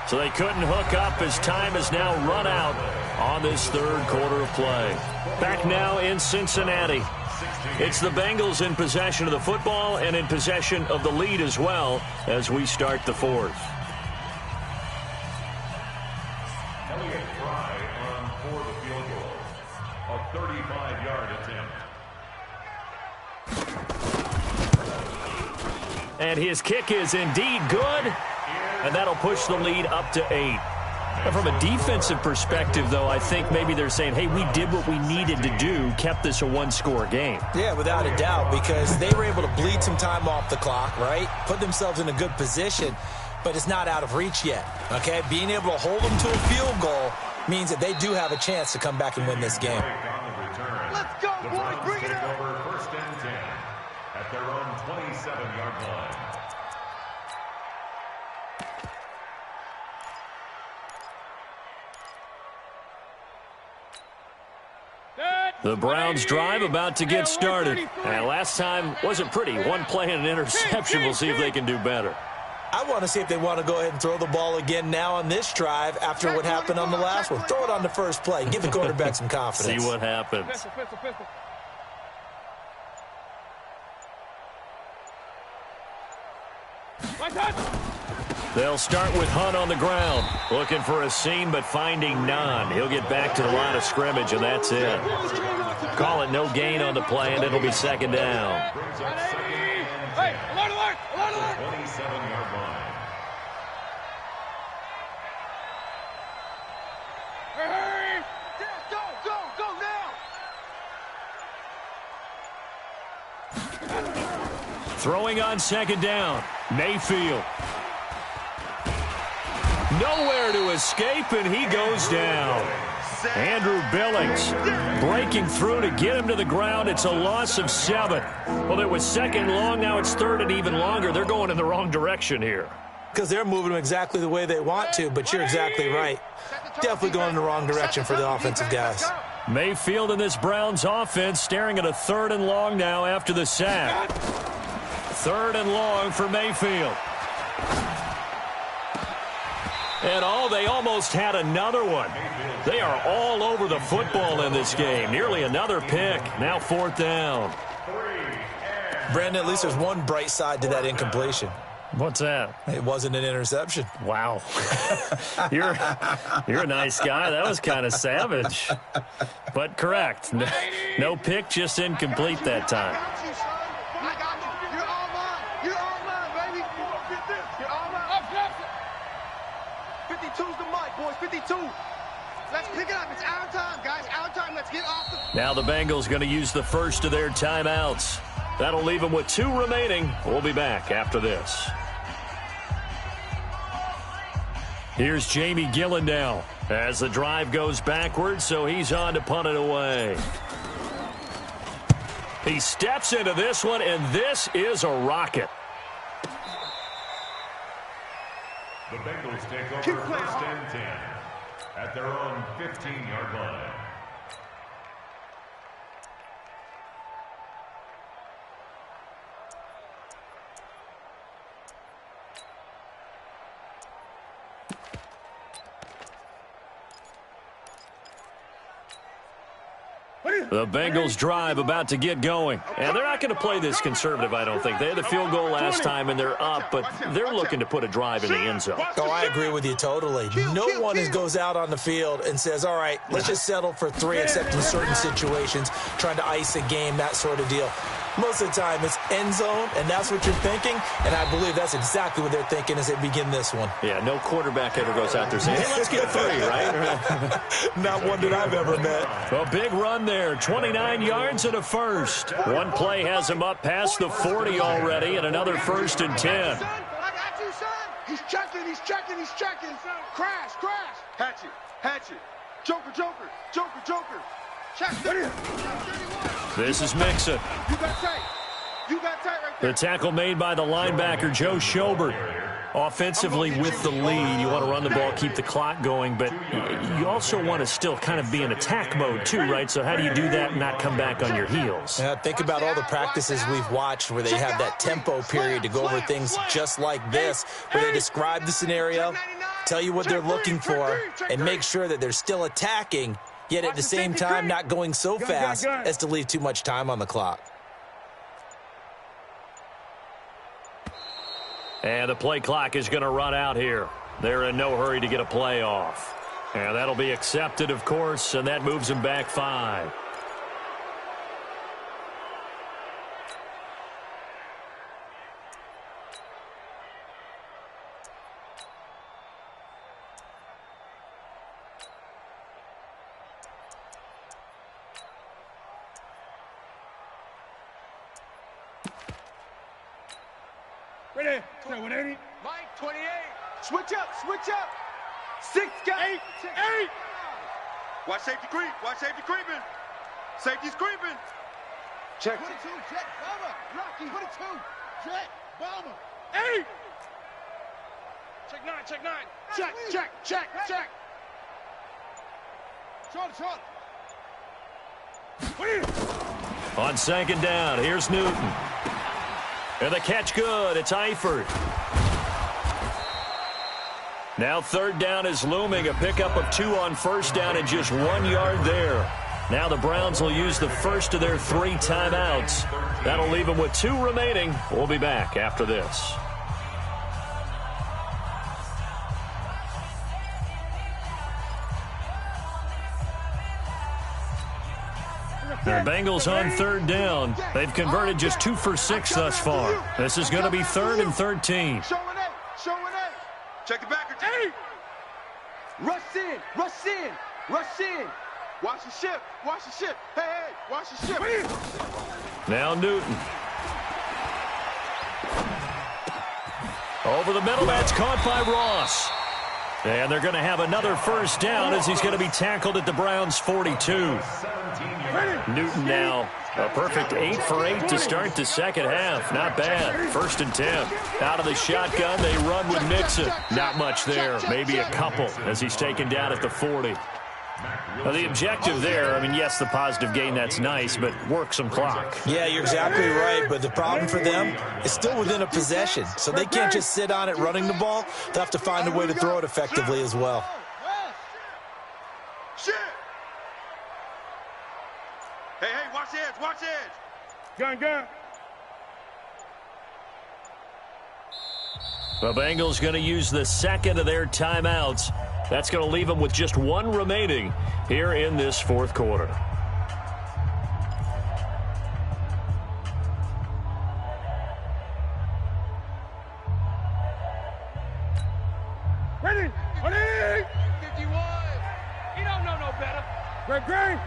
A: So they couldn't hook up as time has now run out on this third quarter of play. Back now in Cincinnati. It's the Bengals in possession of the football and in possession of the lead as well as we start the fourth.
E: Elliott Fry on for the field goal. A 35-yard attempt.
A: And his kick is indeed good. And that'll push the lead up to 8. And from a defensive perspective, though, I think maybe they're saying, hey, we did what we needed to do, kept this a one-score game.
D: Yeah, without a doubt, because they were able to bleed some time off the clock, right? Put themselves in a good position, but it's not out of reach yet, okay? Being able to hold them to a field goal means that they do have a chance to come back and win this game.
C: Let's go, boys, bring it up.
E: Over 1st and 10 at their own 27-yard line.
A: The Browns drive about to get started. And last time wasn't pretty. One play and an interception. We'll see if they can do better.
D: I want to see if they want to go ahead and throw the ball again now on this drive after what happened on the last one. Throw it on the first play. Give the quarterback some confidence.
A: See what happens. They'll start with Hunt on the ground. Looking for a seam, but finding none. He'll get back to the line of scrimmage, and that's it. Call it no gain on the play, and it'll be second down.
C: Hey, alert, alert, alert, alert.
E: 27-yard line.
C: Hurry! Go, go, go now!
A: Throwing on second down. Mayfield. Nowhere to escape, and he goes down. Andrew Billings breaking through to get him to the ground. It's a loss of 7. Well, it was second long. Now it's third and even longer. They're going in the wrong direction here.
D: Because they're moving them exactly the way they want to, but you're exactly right. Definitely going in the wrong direction for the offensive guys.
A: Mayfield in this Browns offense staring at a third and long now after the sack. Third and long for Mayfield. And they almost had another one. They are all over the football in this game. Nearly another pick. Now fourth down.
D: Brandon, at least there's one bright side to that incompletion.
A: What's that?
D: It wasn't an interception.
A: Wow. You're a nice guy. That was kind of savage. But correct. No pick, just incomplete that time.
C: I got you. You're all mine. You're all mine, baby. You're all mine. Up, 52's the mic, boys. 52. Let's pick it up. It's our time, guys. Our time. Let's get off the...
A: Now the Bengals going to use the first of their timeouts. That'll leave them with 2 remaining. We'll be back after this. Here's Jamie Gillen now as the drive goes backwards, so he's on to punt it away. He steps into this one, and this is a rocket.
E: The Bengals take over 1st and 10 at their own 15-yard line.
A: The Bengals drive about to get going. And they're not going to play this conservative, I don't think. They had the field goal last time, and they're up, but they're looking to put a drive in the end zone.
D: Oh, I agree with you totally. No one goes out on the field and says, all right, let's just settle for 3, except in certain situations, trying to ice a game, that sort of deal. Most of the time, it's end zone, and that's what you're thinking, and I believe that's exactly what they're thinking as they begin this one.
A: Yeah, no quarterback ever goes out there saying, hey, let's get 3, right?
D: Not one that I've ever met.
A: A big run there, 29 yards and a first. One play has him up past the 40 already, and another 1st and 10.
C: I got you, son. He's checking, he's checking, he's checking. Crash, crash. Hatchet, hatchet. Joker, joker, joker, joker. Check.
A: This is Mixon.
C: You got tight. You got tight right there.
A: The tackle made by the linebacker, Joe Schobert. Offensively with the lead, you want to run the ball, keep the clock going, but you also want to still kind of be in attack mode too, right? So how do you do that and not come back on your heels?
D: Think about all the practices we've watched where they have that tempo period to go over things just like this, where they describe the scenario, tell you what they're looking for, and make sure that they're still attacking, yet at the same time not going so fast as to leave too much time on the clock.
A: And the play clock is going to run out here. They're in no hurry to get a play off. And that'll be accepted, of course, and that moves them back 5.
C: Ready? 180.
B: Mike, 28.
C: Switch up, switch up. 6 guys. 8.
B: Watch safety creep. Watch safety creeping. Safety's creeping.
C: Check. 22, check, bomber. Rocky, 22, check, bomber. 8.
B: Check 9, check 9.
C: Check, check, check, check. Short.
A: On second down, here's Newton. And the catch good. It's Eifert. Now third down is looming. A pickup of 2 on first down and just 1 yard there. Now the Browns will use the first of their 3 timeouts. That'll leave them with 2 remaining. We'll be back after this. The Bengals on third down. They've converted just 2 for 6 thus far. This is going to be 3rd and 13.
C: Showing 8.
B: Check the back.
C: 8. Rush in.
B: Watch the ship. Hey, watch the ship.
A: Now Newton. Over the middle, that's caught by Ross. And they're going to have another first down as he's going to be tackled at the Browns' 42. Newton now a perfect 8 for 8 to start the second half. Not bad. 1st and 10. Out of the shotgun, they run with Mixon. Not much there. Maybe a couple as he's taken down at the 40. Now, the objective there, I mean, yes, the positive gain, that's nice, but work some clock.
D: Yeah, you're exactly right, but the problem for them is still within a possession, so they can't just sit on it running the ball. They'll have to find a way to throw it effectively as well.
B: Shit. Hey, watch the edge.
C: Gun.
A: The Bengals going to use the second of their timeouts. That's going to leave them with just 1 remaining here in this 4th quarter.
C: Ready?
B: 51. He don't know no better.
C: Great.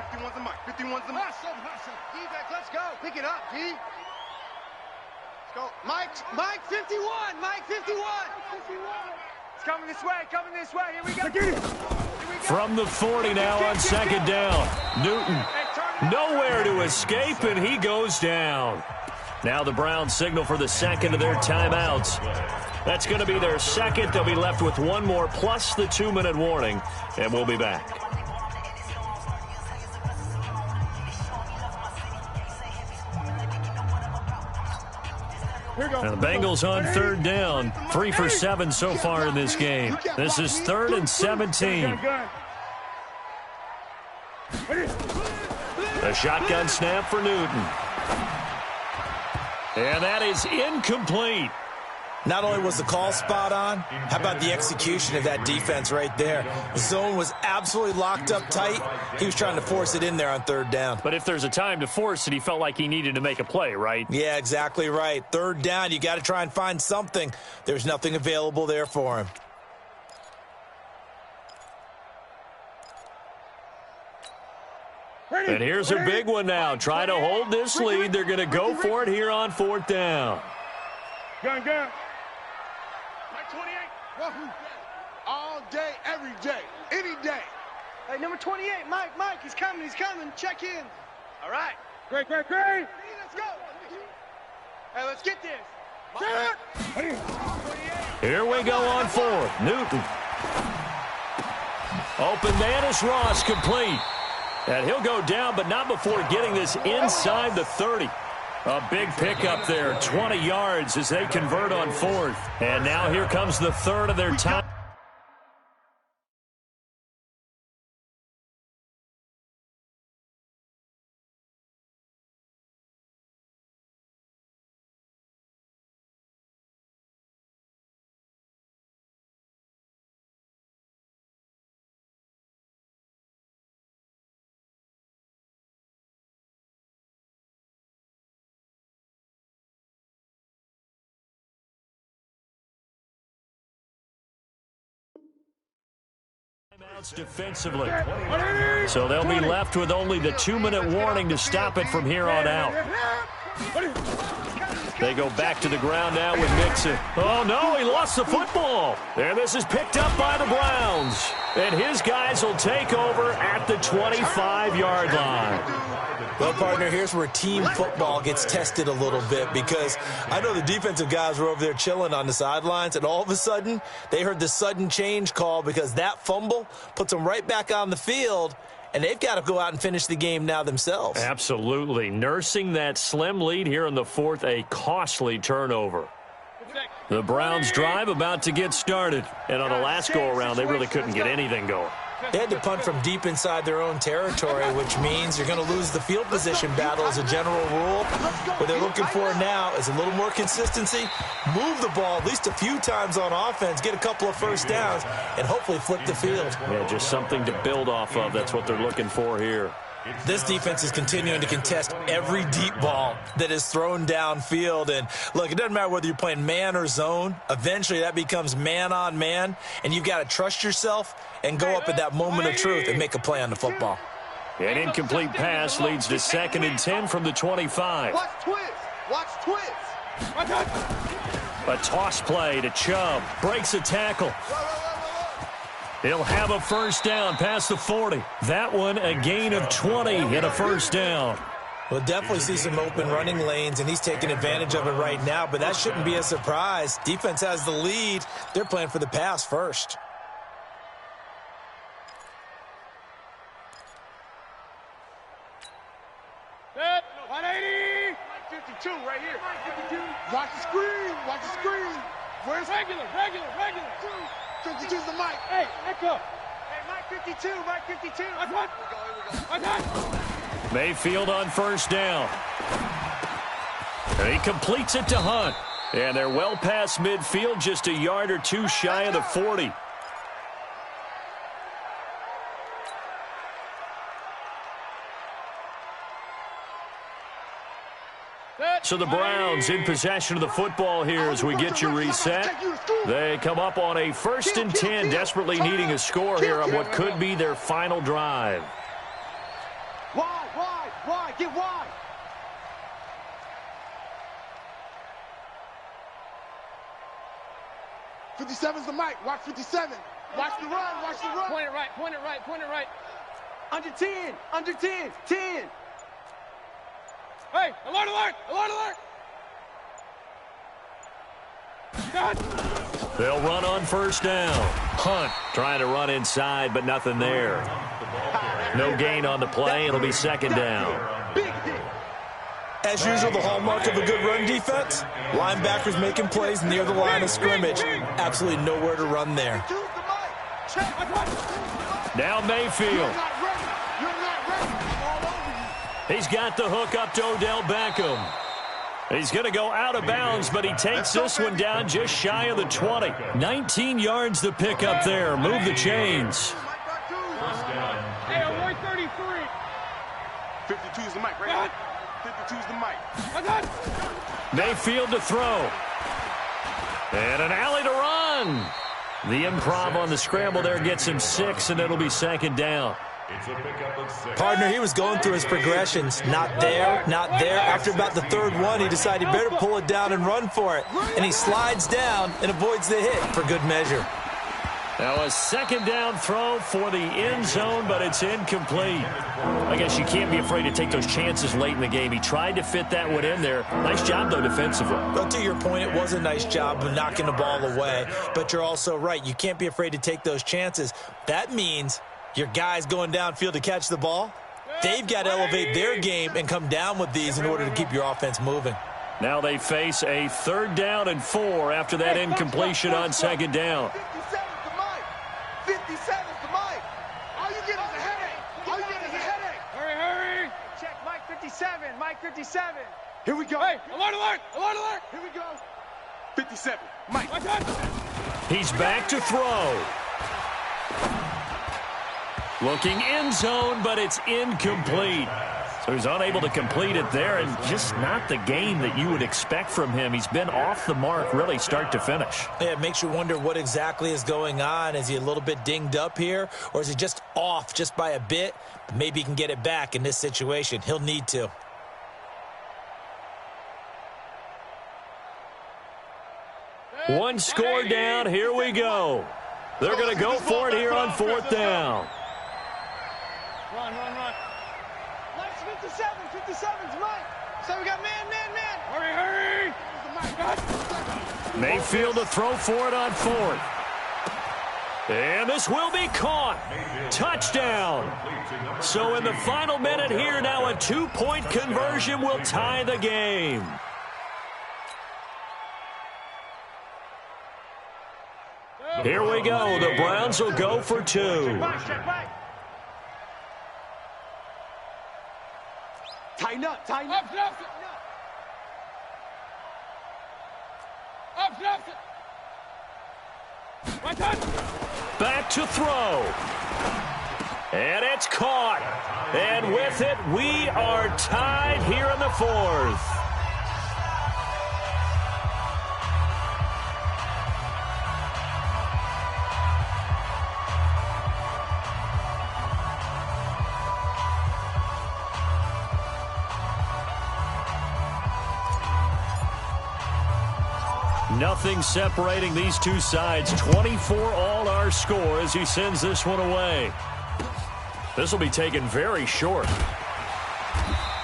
B: 51's the mic. 51's the mic.
C: Hustle. Defense, let's go. Pick it up, G. Let's go. Mike 51. Mike 51.
B: It's coming this way. Here we go.
C: Get it.
A: From the 40 now on second down. Newton nowhere to escape, and he goes down. Now the Browns signal for the second of their timeouts. That's going to be their second. They'll be left with 1 more plus the 2-minute warning, and we'll be back. And the Bengals on third down. 3 for 7 so far in this game. This is 3rd and 17. A shotgun snap for Newton. And that is incomplete.
D: Not only was the call spot on, how about the execution of that defense right there? The zone was absolutely locked up tight. He was trying to force it in there on 3rd down.
A: But if there's a time to force it, he felt like he needed to make a play, right?
D: Yeah, exactly right. 3rd down, you got to try and find something. There's nothing available there for him.
A: And here's a big one now. Try to hold this lead. They're going to go for it here on 4th down.
C: Gun.
B: Mike 28.
C: Wahoo. All day, every day, any day.
F: Hey, number 28, Mike, he's coming. Check in.
B: All right.
C: Great.
F: Let's go. Hey, let's get this.
A: Here we go on fourth. Newton. Open man is Ross, complete. And he'll go down, but not before getting this inside the 30. A big pickup there, 20 yards as they convert on fourth. And now here comes the third of their time. Defensively. So they'll be left with only the 2-minute warning to stop it from here on out. They go back to the ground now with Mixon. Oh, no, he lost the football. And this is picked up by the Browns. And his guys will take over at the 25-yard line.
D: Well, partner, here's where team football gets tested a little bit, because I know the defensive guys were over there chilling on the sidelines, and all of a sudden they heard the sudden change call because that fumble puts them right back on the field, and they've got to go out and finish the game now themselves.
A: Absolutely. Nursing that slim lead here in the fourth, a costly turnover. The Browns drive about to get started, and on the last go-around, they really couldn't get anything going.
D: They had to punt from deep inside their own territory, which means you're going to lose the field position battle as a general rule. What they're looking for now is a little more consistency, move the ball at least a few times on offense, get a couple of first downs, and hopefully flip the field.
A: Yeah, just something to build off of. That's what they're looking for here.
D: This defense is continuing to contest every deep ball that is thrown downfield. And, look, it doesn't matter whether you're playing man or zone. Eventually, that becomes man-on-man, and you've got to trust yourself and go up at that moment of truth and make a play on the football.
A: An incomplete pass leads to 2nd and 10 from the 25.
F: Watch twist. Watch twist.
A: A toss play to Chubb. Breaks a tackle. He'll have a first down past the 40. That one a gain of 20 and a first down.
D: We'll definitely see some open running lanes, and he's taking advantage of it right now, but that shouldn't be a surprise. Defense has the lead. They're playing for the pass first.
C: Set. 180.
B: 52 right here. 52.
C: Watch the screen. Watch the screen. Where's regular? 52's the mic. Hey, echo.
F: Hey, Mike 52, Mike 52.
A: Mayfield on first down. And he completes it to Hunt. And they're well past midfield, just a yard or two shy of the 40. So the Browns in possession of the football here as we get you reset. They come up on a 1st and 10, desperately needing a score here on what could be their final drive.
F: Wide, get wide.
C: '57's the mic. Watch 57. Watch the run.
F: Point it right. Under 10, 10.
C: Hey, alert!
A: They'll run on first down. Hunt trying to run inside, but nothing there. No gain on the play. It'll be 2nd down.
D: As usual, the hallmark of a good run defense, linebackers making plays near the line of scrimmage. Absolutely nowhere to run there.
A: Now Mayfield. He's got the hook up to Odell Beckham. He's going to go out of bounds, but he takes this one down just shy of the 20. 19 yards to pick up there. Move the chains.
C: Hey, avoid 33.
B: 52's the mic, right? 52's the mic.
A: Mayfield to throw. And an alley to run. The improv on the scramble there gets him 6, and it'll be 2nd down.
D: Partner, he was going through his progressions. Not there. After about the 3rd one, he decided he better pull it down and run for it. And he slides down and avoids the hit for good measure.
A: Now a second down throw for the end zone, but it's incomplete. I guess you can't be afraid to take those chances late in the game. He tried to fit that one in there. Nice job, though, defensively.
D: Well, to your point, it was a nice job of knocking the ball away. But you're also right. You can't be afraid to take those chances. That means your guys going downfield to catch the ball, they've got to elevate their game and come down with these in order to keep your offense moving.
A: Now they face a 3rd down and 4 after that incompletion on 2nd down.
C: 57's the mic. 57's the mic. All you get is a headache. All you get is a headache. Hurry.
F: Check Mike 57. Mike 57.
C: Here we go. Hey, alert. Here we go. 57. Mike.
A: He's back to throw. Looking end zone, but it's incomplete. So he's unable to complete it there, and just not the game that you would expect from him. He's been off the mark really start to finish.
D: Yeah, it makes you wonder what exactly is going on. Is he a little bit dinged up here, or is he just off just by a bit? Maybe he can get it back in this situation. He'll need to.
A: One score down. Here we go. They're going to go for it here on 4th down.
F: Run. Mike's 57. 57's Mike. So we got man.
C: Hurry.
A: Mayfield to throw for it on 4th. And this will be caught. Touchdown. So in the final minute here, now a 2-point conversion will tie the game. Here we go. The Browns will go for 2.
F: Check Mike.
C: Tighten up.
A: Back to throw. And it's caught. And with it, we are tied here in the 4th. Nothing separating these two sides. 24 all our score as he sends this one away. This will be taken very short.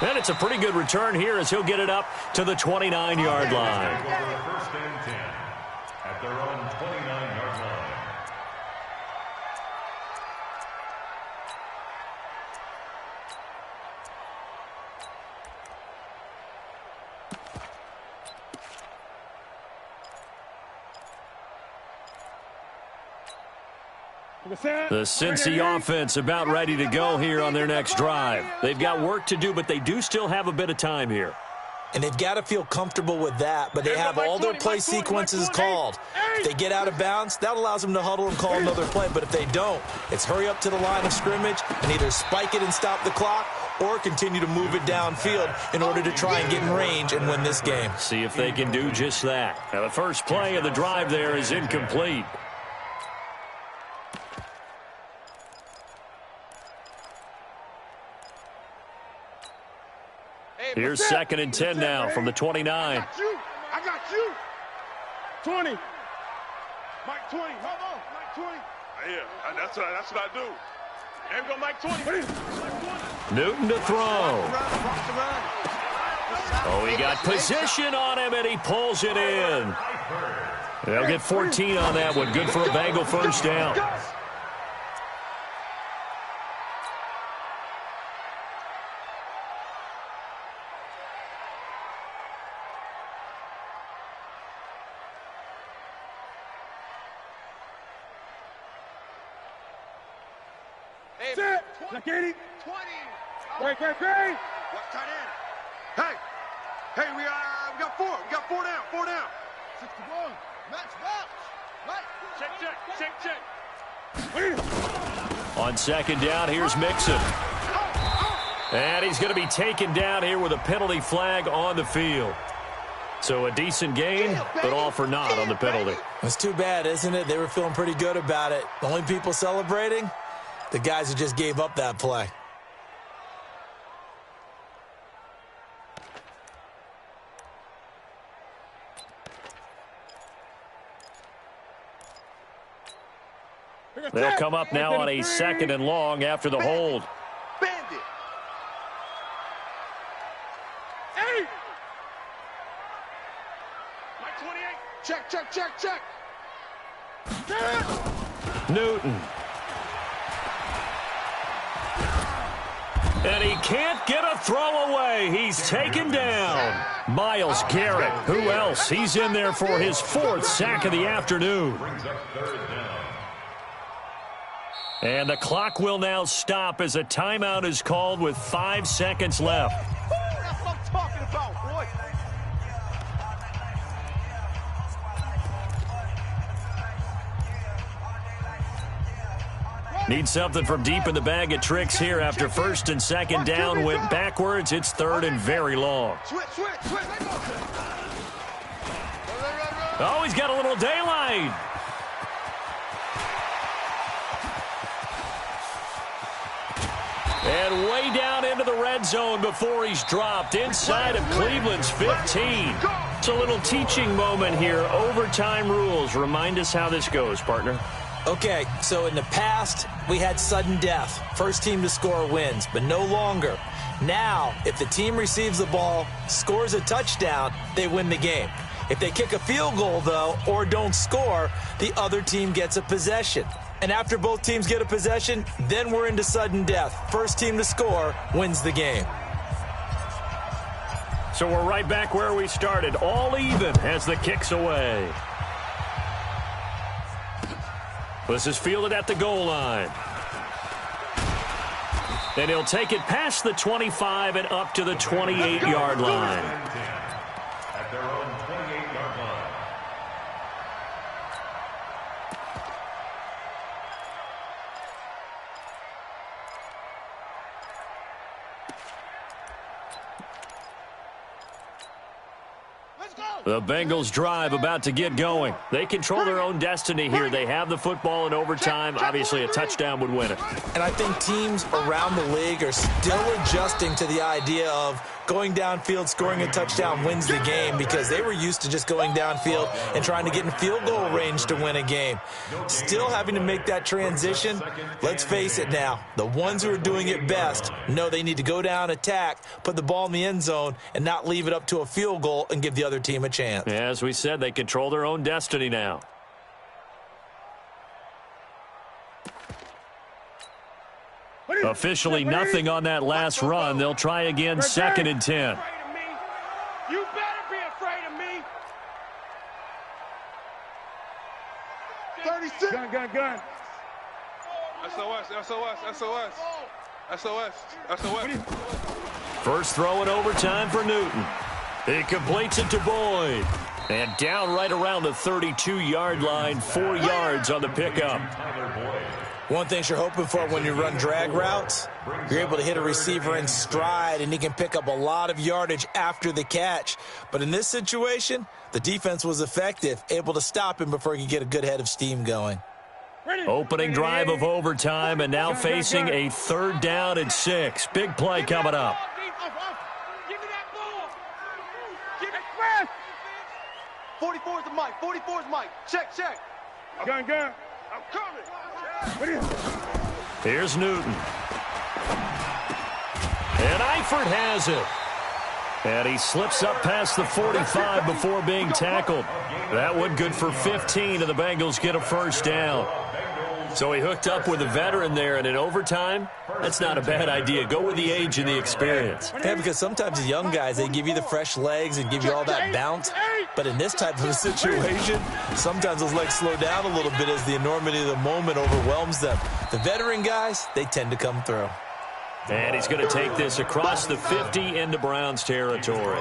A: And it's a pretty good return here as he'll get it up to the 29-yard line.
E: First and 10 at their own 29-yard line.
A: The Cincy offense about ready to go here on their next drive. They've got work to do, but they do still have a bit of time here.
D: And they've got to feel comfortable with that, but they have all their play sequences called. If they get out of bounds, that allows them to huddle and call another play. But if they don't, it's hurry up to the line of scrimmage and either spike it and stop the clock or continue to move it downfield in order to try and get in range and win this game.
A: See if they can do just that. Now, the first play of the drive there is incomplete. Here's 2nd and 10 now from the 29.
C: I got you. 20. Mike 20. Hold on. Mike 20.
B: Yeah, that's what I do. There we go, Mike 20.
A: Newton to throw. Oh, he got position on him, and he pulls it in. They'll get 14 on that one. Good for a Bengal first down.
C: Set. Look at it.
F: 20.
C: Great.
B: What tight end? Hey, we got 4. We got 4 down. 4 down.
C: 61. Match. Mike.
B: Check.
A: On 2nd down, here's Mixon. And he's going to be taken down here with a penalty flag on the field. So a decent gain, but all for naught on the penalty.
D: It's too bad, isn't it? They were feeling pretty good about it. The only people celebrating, the guys who just gave up that play.
A: They'll come up now on a 2nd and long after the hold.
B: Bandit.
C: Hey!
B: Mike 28. Check, check, check, check.
A: Newton. And he can't get a throw away. He's taken down. Myles Garrett. Who else? He's in there for his 4th sack of the afternoon. And the clock will now stop as a timeout is called with 5 seconds left.
B: That's what I'm talking about, boy.
A: Need something from deep in the bag of tricks here after 1st and 2nd down went backwards. It's 3rd and very long.
B: Switch, switch, switch.
A: Oh, he's got a little daylight. And way down into the red zone before he's dropped inside of Cleveland's 15. It's a little teaching moment here. Overtime rules. Remind us how this goes, partner.
D: Okay, so in the past, we had sudden death. First team to score wins, but no longer. Now, if the team receives the ball, scores a touchdown, they win the game. If they kick a field goal, though, or don't score, the other team gets a possession. And after both teams get a possession, then we're into sudden death. First team to score wins the game.
A: So we're right back where we started, all even as the kick's away. This is fielded at the goal line. And he'll take it past the 25 and up to the 28-yard line.
E: At their own 28-yard line.
A: The Bengals drive about to get going. They control their own destiny here. They have the football in overtime. Obviously, a touchdown would win it.
D: And I think teams around the league are still adjusting to the idea of going downfield, scoring a touchdown wins the game, because they were used to just going downfield and trying to get in field goal range to win a game. Still having to make that transition. Let's face it now, the ones who are doing it best know they need to go down, attack, put the ball in the end zone, and not leave it up to a field goal and give the other team a chance.
A: As we said, they control their own destiny now. Officially nothing on that last run. They'll try again, 2nd and 10.
C: You better be afraid of me.
B: 36.
C: Gun.
B: SOS, SOS, SOS. SOS, SOS.
A: First throw in overtime for Newton. He completes it to Boyd. And down right around the 32-yard line, 4 yards on the pickup.
D: One thing you're hoping for when you run drag routes, you're able to hit a receiver in stride, and he can pick up a lot of yardage after the catch. But in this situation, the defense was effective, able to stop him before he could get a good head of steam going.
A: Opening drive of overtime, and now facing a 3rd down and 6. Big play coming up.
C: Give me that ball. Give it fast.
B: 44 is the mic. 44 is Mike. Check, check.
C: Gun.
B: I'm coming.
A: Here's Newton. And Eifert has it. And he slips up past the 45 before being tackled. That one good for 15, and the Bengals get a 1st down. So he hooked up with a veteran there, and in overtime, that's not a bad idea. Go with the age and the experience.
D: Yeah, because sometimes the young guys, they give you the fresh legs and give you all that bounce. But in this type of a situation, sometimes those legs slow down a little bit as the enormity of the moment overwhelms them. The veteran guys, they tend to come through.
A: And he's going to take this across the 50 into Browns territory.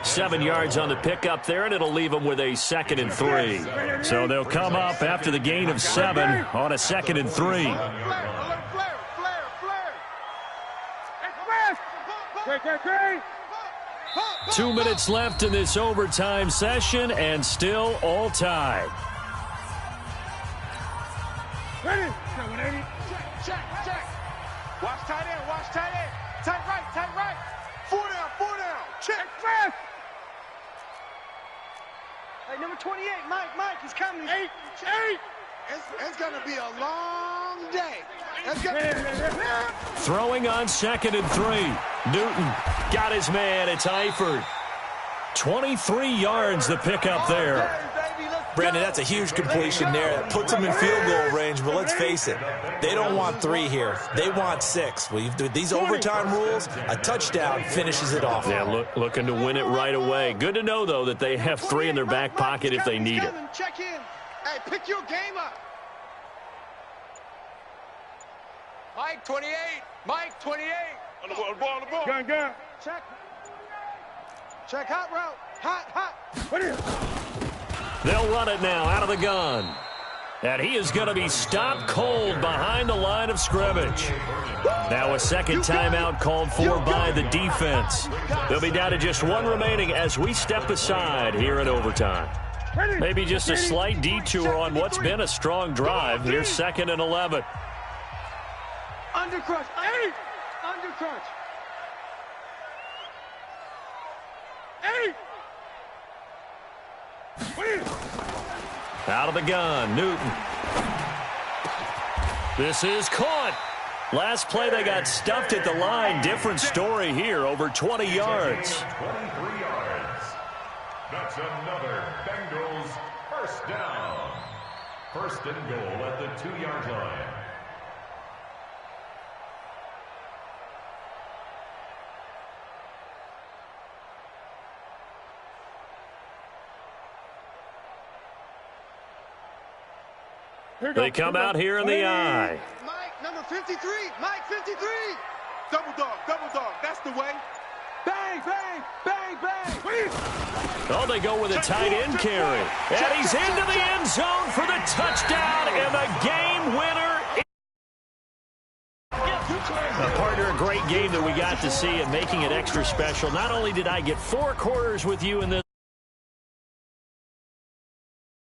A: 7 yards on the pickup there, and it'll leave him with a 2nd and 3. So they'll come up after the gain of 7 on a 2nd and 3.
C: Flare.
A: 2 minutes left in this overtime session, and still all tied.
C: Ready?
B: Check. Watch tight end. Tight right. 4 down. Check.
C: Fast.
F: Hey, number 28, Mike, he's coming.
C: 8. It's going to be a long day.
A: Throwing on 2nd and 3. Newton got his man. It's Eifert. 23 yards the pickup there.
D: Brandon, that's a huge completion there. That puts them in field goal range, but let's face it, they don't want 3 here. They want 6. With these overtime rules, a touchdown finishes it off.
A: Yeah, looking to win it right away. Good to know, though, that they have 3 in their back pocket if they need it.
F: Check in.
C: Hey, pick your game up.
B: Mike, 28. Mike, 28. On the ball.
C: Gun.
F: Check hot route. Hot.
C: What is it?
A: They'll run it now out of the gun. And he is going to be stopped cold behind the line of scrimmage. Now a second timeout called for by the defense. They'll be down to just 1 remaining as we step aside here in overtime. Maybe just a slight detour on what's been a strong drive. Here's 2nd and 11.
F: Undercrunch. Undercrunch.
C: Hey!
A: Out of the gun, Newton. This is caught. Last play they got stuffed at the line. Different story here, over 20 yards.
E: 23 yards. That's another Bengals first down. 1st and goal at the 2-yard line.
A: They come out here in the eye.
F: Mike, number 53. Mike, 53.
C: Double dog. That's the way.
F: Bang.
A: Oh, they go with a tight end carry. And he's into the end zone for the touchdown and the game winner. Partner, a great game that we got to see and making it extra special. Not only did I get 4 quarters with you in this